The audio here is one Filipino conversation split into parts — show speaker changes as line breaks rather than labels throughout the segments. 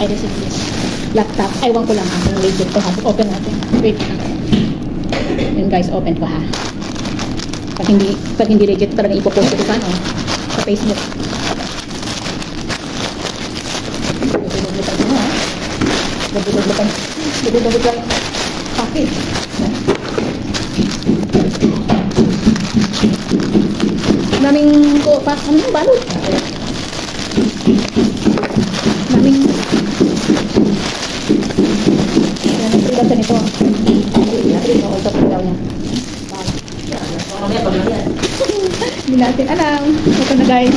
I received this laptop. Ewan ko lang ha, kung legit to ha. Open natin. Wait. Yun guys, open ko ha. Pag hindi legit, talagang ipopost ko sa sa Facebook. Bubulog-butan ko ha. Bubulog-butan. Bubulog-butan. Package. Naming ko pa ano balot. Naming yan ang freedom sa nito. Ito also freedom niya. Hindi natin alam. Ito na guys.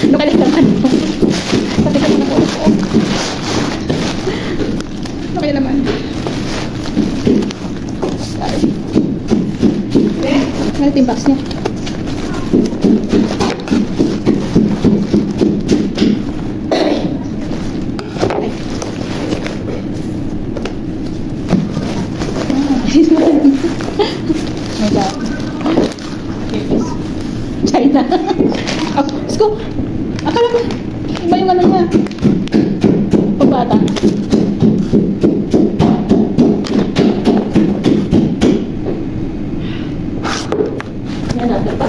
Ano kaya naman? Pati ka na po. Ano kaya naman? Ano ito yung box niya? My God. China. Oh, Sko! Akala ko, iba yung ano niya. Pagbata. Yan natin pa.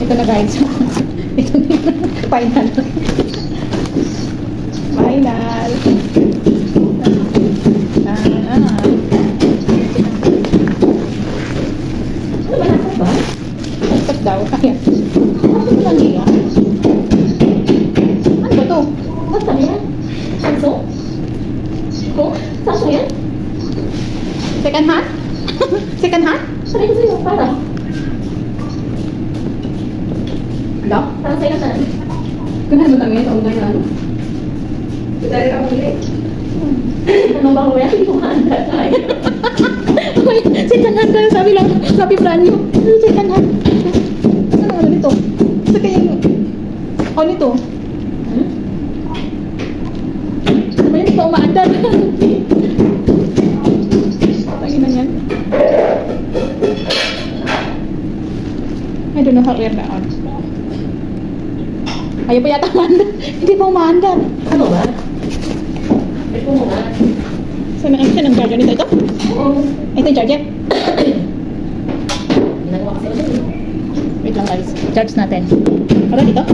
Ito na guys. Ito na final. Final. Daw. Kaya. Ano ba lang yan? Ano ba to? Ba't kami yan? Sanso? Ko? Sanso yan? Second hand? Second hand? Sabi ko sa'yo, para. Daw? Para sa'yo na. Kunahan mo lang yan, taong na ano? Dali ka muli. Anong ba ko yan? Hindi ko mahanda tayo. Second hand tayo, sabi brand new. Second hand. Ano nito? Sa kaya oh nito. Ano ba yun? Ito umaandar. Tangin na yan. I don't know how weird that on. Ayaw pa yata umaandar. Hindi pa umaandar. Ano ba? Ito mo nga. Saan ang charger nito? Ito? Oo. Ito yung charger? Ginagawa kasi. Wait lang guys. Charge natin. Para dito?